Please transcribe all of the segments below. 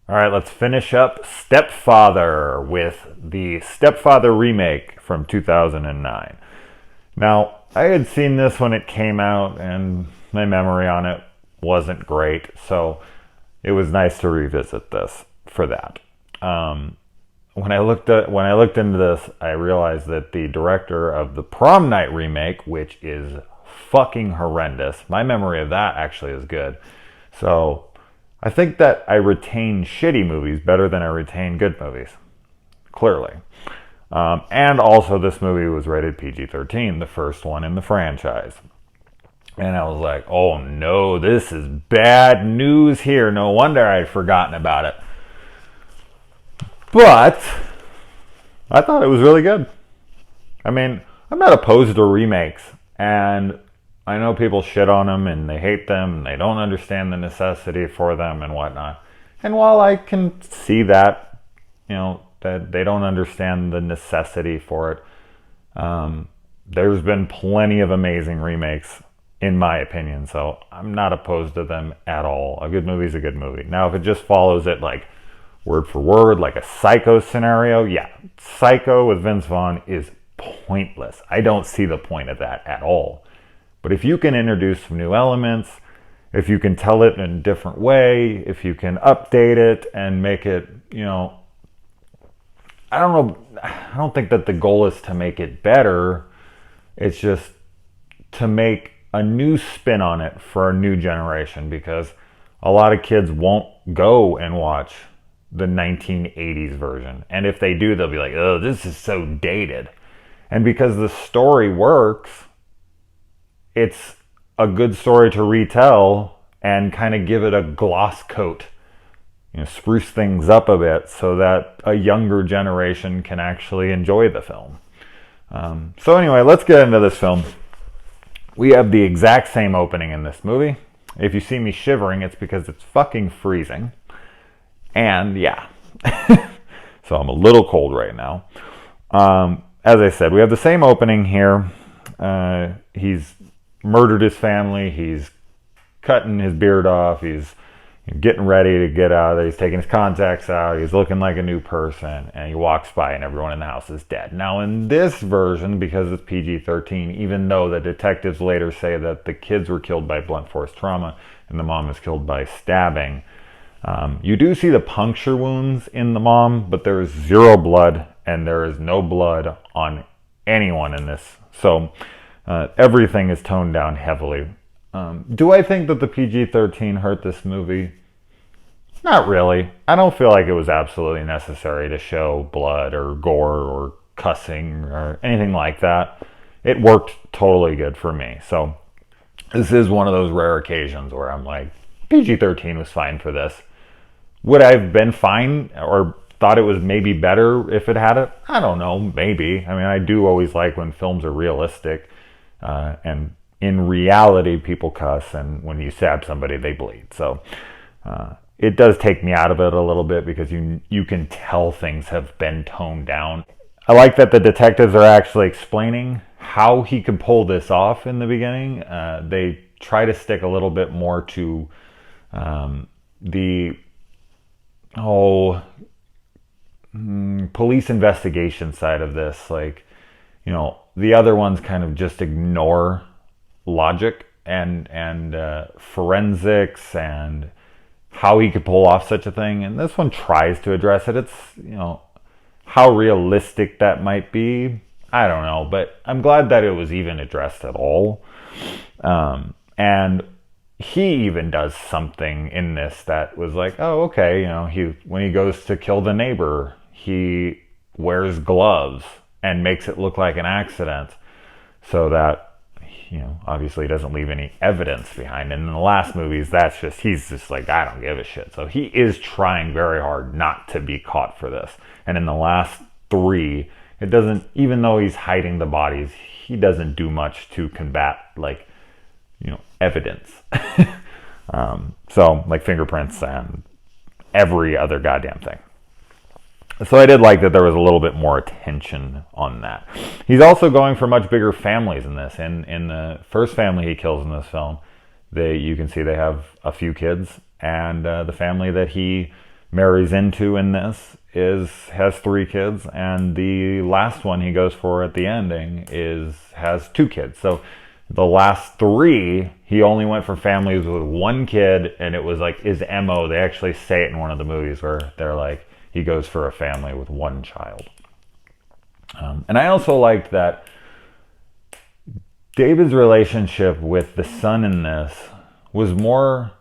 All right, let's finish up Stepfather with the Stepfather remake from 2009. Now, I had seen this when it came out, and my memory on it wasn't great, so it was nice to revisit this for that. When I looked into this, I realized that the director of the Prom Night remake, which is fucking horrendous, my memory of that actually is good. So I think that I retain shitty movies better than I retain good movies, clearly. And also, this movie was rated PG-13, the first one in the franchise. And I was like, oh no, this is bad news here. No wonder I'd forgotten about it. But I thought it was really good. I mean, I'm not opposed to remakes. And I know people shit on them and they hate them and they don't understand the necessity for them and whatnot. And while I can see that, that they don't understand the necessity for it, there's been plenty of amazing remakes, in my opinion. So I'm not opposed to them at all. A good movie is a good movie. Now, if it just follows it like word for word, like a Psycho scenario, yeah. Psycho with Vince Vaughn is pointless. I don't see the point of that at all. But if you can introduce some new elements, if you can tell it in a different way, if you can update it and make it, I don't know, I don't think that the goal is to make it better. It's just to make a new spin on it for a new generation, because a lot of kids won't go and watch the 1980s version. And if they do, they'll be like, oh, this is so dated. And because the story works, it's a good story to retell and kind of give it a gloss coat, spruce things up a bit so that a younger generation can actually enjoy the film. So anyway, let's get into this film. We have the exact same opening in this movie. If you see me shivering, it's because it's fucking freezing. And yeah, so I'm a little cold right now. As I said, we have the same opening here. He's murdered his family. He's cutting his beard off. He's getting ready to get out of there. He's taking his contacts out. He's looking like a new person. And he walks by and everyone in the house is dead. Now in this version, because it's PG-13, even though the detectives later say that the kids were killed by blunt force trauma and the mom was killed by stabbing, you do see the puncture wounds in the mom, but there is zero blood and there is no blood on anyone in this. So everything is toned down heavily. Do I think that the PG-13 hurt this movie? Not really. I don't feel like it was absolutely necessary to show blood or gore or cussing or anything like that. It worked totally good for me. So this is one of those rare occasions where I'm like, PG-13 was fine for this. Would I have been fine or thought it was maybe better if it had it? I don't know, maybe. I mean, I do always like when films are realistic, and in reality, people cuss, and when you stab somebody, they bleed. So it does take me out of it a little bit because you can tell things have been toned down. I like that the detectives are actually explaining how he could pull this off in the beginning. They try to stick a little bit more to the police investigation side of this. Like, the other ones kind of just ignore logic and forensics and how he could pull off such a thing, and this one tries to address it. It's how realistic that might be, I don't know, but I'm glad that it was even addressed at all. And he even does something in this that was like, oh, okay, when he goes to kill the neighbor, he wears gloves and makes it look like an accident so that obviously doesn't leave any evidence behind. And in the last movies, he's just like, I don't give a shit. So he is trying very hard not to be caught for this. And in the last three, it doesn't, even though he's hiding the bodies, he doesn't do much to combat, evidence. So, like fingerprints and every other goddamn thing. So I did like that there was a little bit more attention on that. He's also going for much bigger families in this. In the first family he kills in this film, you can see they have a few kids, and the family that he marries into in this has 3 kids, and the last one he goes for at the ending has 2 kids. So the last 3, he only went for families with 1 kid, and it was like his MO. They actually say it in one of the movies where they're like, he goes for a family with 1 child. And I also liked that David's relationship with the son in this was more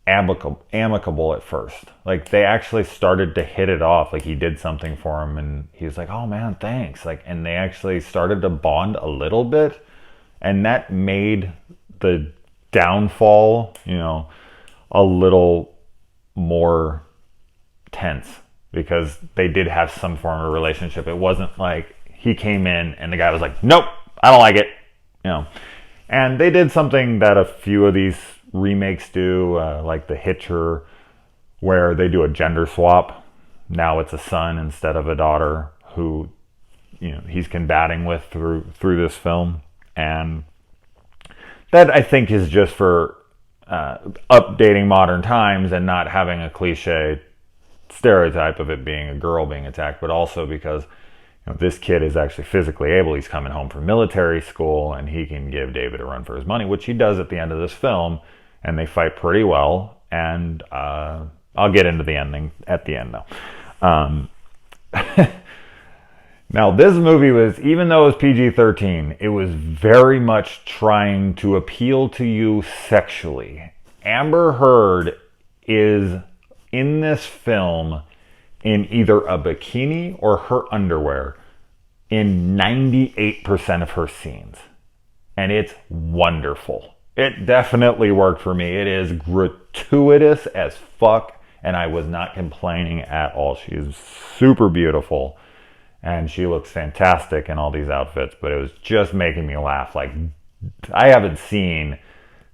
amicable at first. Like, they actually started to hit it off. Like, he did something for him, and he was like, "Oh man, thanks." Like, and they actually started to bond a little bit, and that made the downfall, a little more tense, because they did have some form of relationship. It wasn't like he came in and the guy was like, "Nope, I don't like it," And they did something that a few of these remakes do, like The Hitcher, where they do a gender swap. Now it's a son instead of a daughter who, he's combating with through this film. And that, I think, is just for updating modern times and not having a cliche stereotype of it being a girl being attacked, but also because this kid is actually physically able. He's coming home from military school, and he can give David a run for his money, which he does at the end of this film, and they fight pretty well. And I'll get into the ending at the end, though. Now, this movie was, even though it was PG-13, it was very much trying to appeal to you sexually. Amber Heard is in this film in either a bikini or her underwear in 98% of her scenes. And it's wonderful. It definitely worked for me. It is gratuitous as fuck, and I was not complaining at all. She is super beautiful, and she looks fantastic in all these outfits, but it was just making me laugh. Like, I haven't seen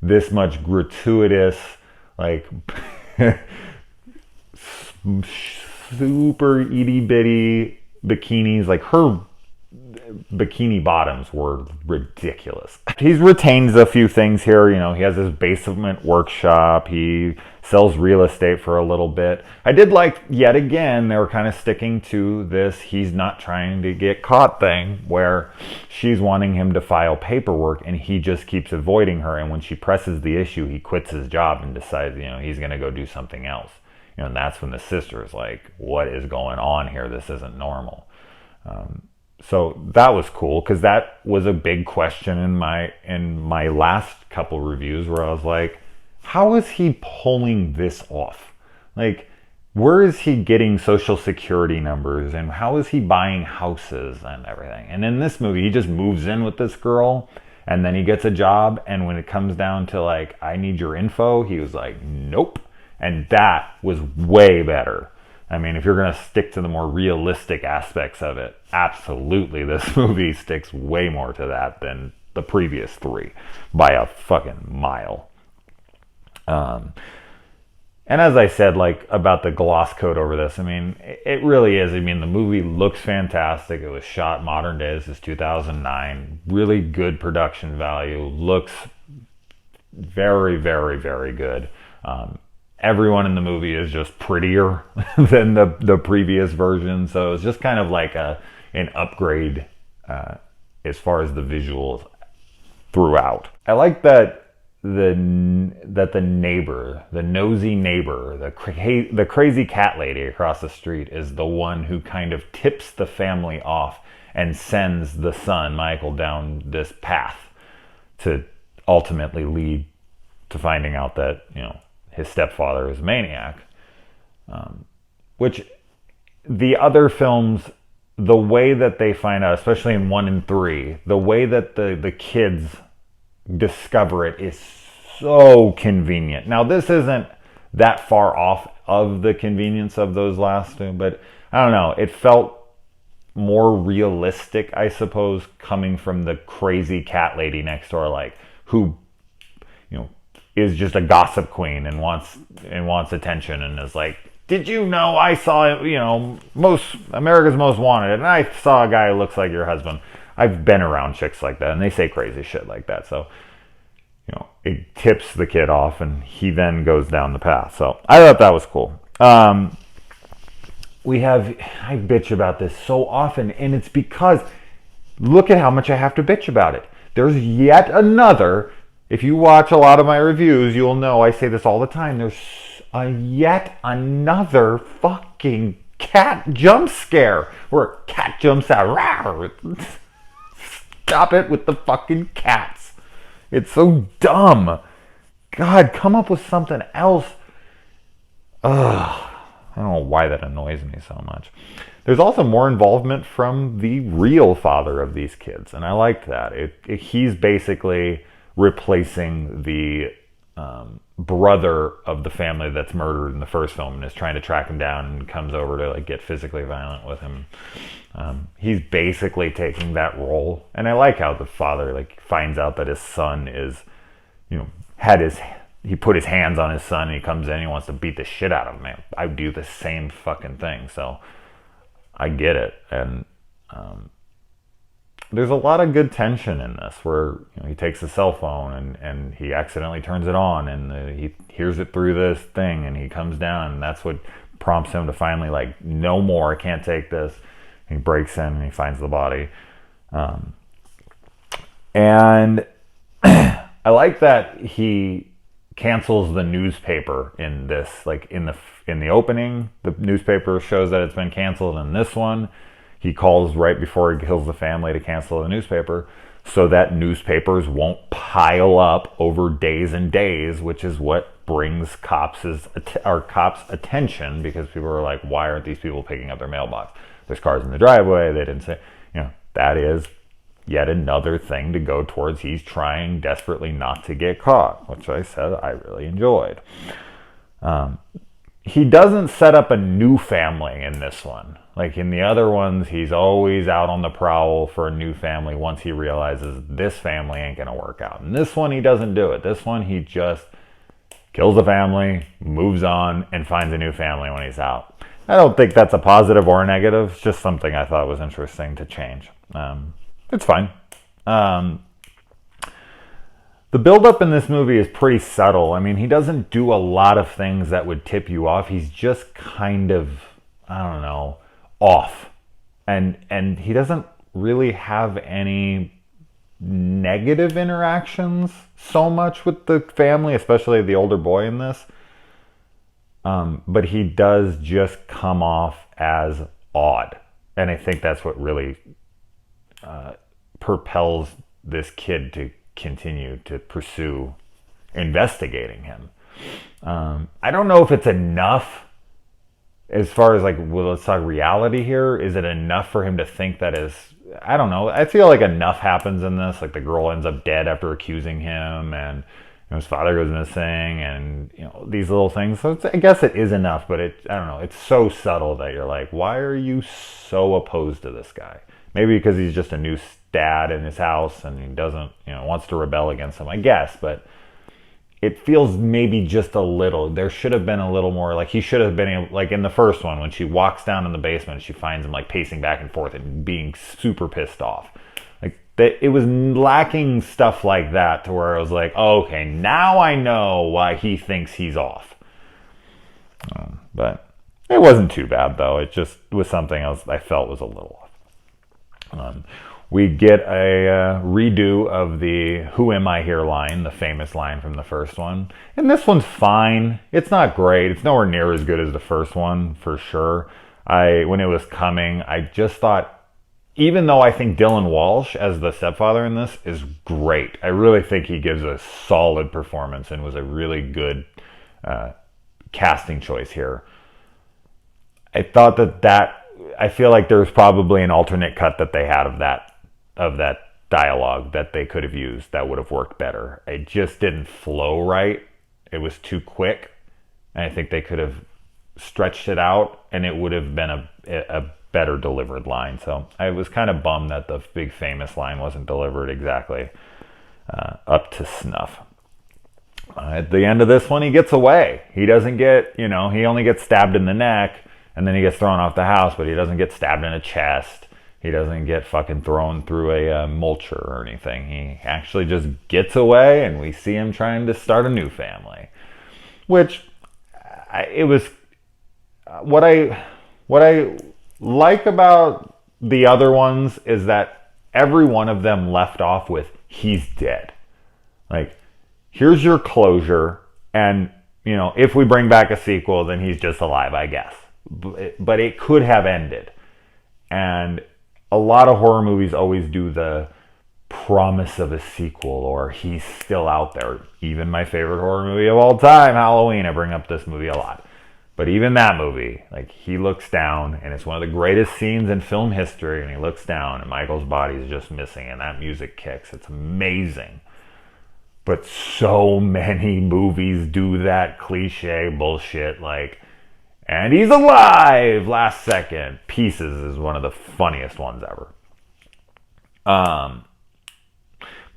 this much gratuitous, like, super itty-bitty bikinis. Like, her bikini bottoms were ridiculous. He's retains a few things here. He has his basement workshop. He sells real estate for a little bit. I did like, yet again, they were kind of sticking to this he's not trying to get caught thing, where she's wanting him to file paperwork and he just keeps avoiding her. And when she presses the issue, he quits his job and decides, he's going to go do something else. And that's when the sister is like, "What is going on here? This isn't normal." So that was cool, because that was a big question in my last couple reviews, where I was like, how is he pulling this off? Like, where is he getting social security numbers, and how is he buying houses and everything? And in this movie, he just moves in with this girl, and then he gets a job, and when it comes down to like, "I need your info," he was like, "Nope." And that was way better. I mean, if you're going to stick to the more realistic aspects of it, absolutely, this movie sticks way more to that than the previous 3 by a fucking mile. And as I said, like, about the gloss coat over this, I mean, it really is. I mean, the movie looks fantastic. It was shot modern day. This is 2009. Really good production value. Looks very, very, very good. Everyone in the movie is just prettier than the previous version, so it's just kind of like an upgrade as far as the visuals throughout. I like that the neighbor, the nosy neighbor, the crazy cat lady across the street is the one who kind of tips the family off and sends the son, Michael, down this path to ultimately lead to finding out that, his stepfather is a maniac. Which the other films, the way that they find out, especially in 1 and 3, the way that the kids discover it is so convenient. Now, this isn't that far off of the convenience of those last 2, but I don't know, it felt more realistic, I suppose, coming from the crazy cat lady next door, like, who, is just a gossip queen and wants attention, and is like, "Did you know I saw, America's Most Wanted, and I saw a guy who looks like your husband." I've been around chicks like that, and they say crazy shit like that. So, it tips the kid off, and he then goes down the path. So I thought that was cool. Um, I bitch about this so often, and it's because look at how much I have to bitch about it. There's yet another, if you watch a lot of my reviews, you'll know I say this all the time. There's yet another fucking cat jump scare where a cat jumps out. Stop it with the fucking cats. It's so dumb. God, come up with something else. Ugh. I don't know why that annoys me so much. There's also more involvement from the real father of these kids, and I liked that. He's basically replacing the brother of the family that's murdered in the first film and is trying to track him down and comes over to like get physically violent with him. He's basically taking that role, and I like how the father like finds out that his son is, he put his hands on his son and he comes in and he wants to beat the shit out of him. I do the same fucking thing, so I get it. And there's a lot of good tension in this where he takes a cell phone and he accidentally turns it on and he hears it through this thing and he comes down and that's what prompts him to finally like, no more, I can't take this. And he breaks in and he finds the body. And I like that he cancels the newspaper in this, like in the opening, the newspaper shows that it's been canceled. In this one, he calls right before he kills the family to cancel the newspaper so that newspapers won't pile up over days and days, which is what brings cops' attention, because people are like, why aren't these people picking up their mailbox? There's cars in the driveway. They didn't say, that is yet another thing to go towards. He's trying desperately not to get caught, which I said I really enjoyed. He doesn't set up a new family in this one. Like in the other ones, he's always out on the prowl for a new family once he realizes this family ain't going to work out. In this one, he doesn't do it. This one, he just kills the family, moves on, and finds a new family when he's out. I don't think that's a positive or a negative. It's just something I thought was interesting to change. It's fine. The build-up in this movie is pretty subtle. I mean, he doesn't do a lot of things that would tip you off. He's just kind of, I don't know, off. And he doesn't really have any negative interactions so much with the family, especially the older boy in this. But he does just come off as odd. And I think that's what really propels this kid to continue to pursue investigating him. I don't know if it's enough as far as like, well, let's talk reality here. Is it enough for him to think that is, I don't know. I feel like enough happens in this. Like the girl ends up dead after accusing him and his father goes missing and, these little things. So I guess it is enough, but I don't know. It's so subtle that you're like, why are you so opposed to this guy? Maybe because he's just a new dad in his house and he doesn't, wants to rebel against him, I guess. But it feels maybe just a little. There should have been a little more. Like he should have been able, like in the first one when she walks down in the basement, she finds him like pacing back and forth and being super pissed off. Like that, it was lacking stuff like that to where I was like, oh, okay, now I know why he thinks he's off. But it wasn't too bad though. It just was something else I felt was a little off. We get a redo of the "Who am I here" line, the famous line from the first one. And this one's fine. It's not great. It's nowhere near as good as the first one, for sure. When it was coming, I just thought, even though I think Dylan Walsh as the stepfather in this is great, I really think he gives a solid performance and was a really good casting choice here. I thought I feel like there was probably an alternate cut that they had of that dialogue that they could have used that would have worked better. It just didn't flow right. It was too quick. And I think they could have stretched it out and it would have been a better delivered line. So I was kind of bummed that the big famous line wasn't delivered exactly up to snuff. At the end of this one, he gets away. He doesn't get, he only gets stabbed in the neck and then he gets thrown off the house, but he doesn't get stabbed in the chest. He doesn't get fucking thrown through a mulcher or anything. He actually just gets away and we see him trying to start a new family. Which, it was what I like about the other ones is that every one of them left off with he's dead. Like, here's your closure, and if we bring back a sequel, then he's just alive, I guess. But it could have ended. And a lot of horror movies always do the promise of a sequel, or he's still out there. Even my favorite horror movie of all time, Halloween, I bring up this movie a lot. But even that movie, like, he looks down, and it's one of the greatest scenes in film history, and he looks down, and Michael's body is just missing, and that music kicks. It's amazing. But so many movies do that cliche bullshit, like, and he's alive last second. Pieces is one of the funniest ones ever. But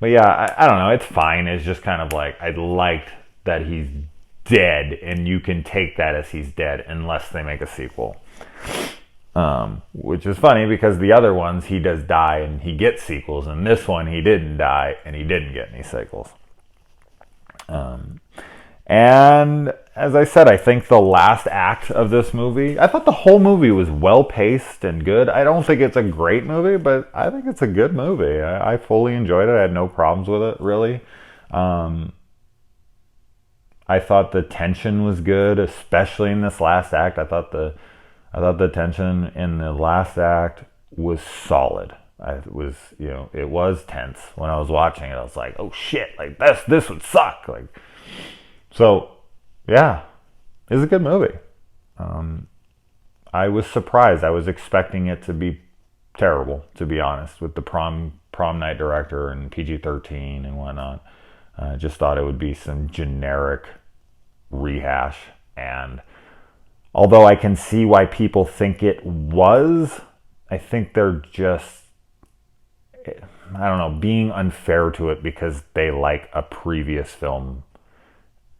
yeah, I don't know. It's fine. It's just kind of like, I liked that he's dead, and you can take that as he's dead unless they make a sequel. Which is funny because the other ones, he does die and he gets sequels, and this one, he didn't die and he didn't get any sequels. And as I said, I think the last act of this movie, I thought the whole movie was well paced and good. I don't think it's a great movie, but I think it's a good movie. I fully enjoyed it. I had no problems with it, really. I thought the tension was good, especially in this last act. I thought the tension in the last act was solid. It was tense when I was watching it. I was like, oh shit, like this would suck. Like, so yeah, it's a good movie. I was surprised. I was expecting it to be terrible, to be honest, with the prom night director and PG-13 and whatnot. I just thought it would be some generic rehash. And although I can see why people think it was, I think they're just, I don't know, being unfair to it because they like a previous film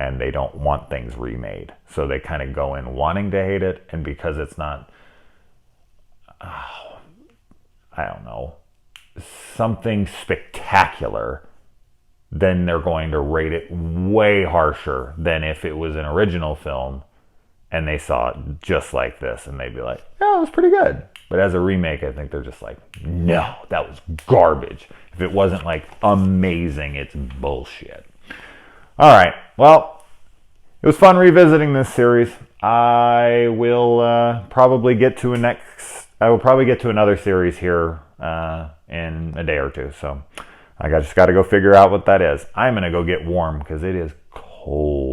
and they don't want things remade. So they kind of go in wanting to hate it, and because it's not, I don't know, something spectacular, then they're going to rate it way harsher than if it was an original film and they saw it just like this and they'd be like, yeah, it was pretty good. But as a remake, I think they're just like, no, that was garbage. If it wasn't like amazing, it's bullshit. All right, well, it was fun revisiting this series. I will probably get to another series here in a day or two. So I just got to go figure out what that is. I'm going to go get warm because it is cold.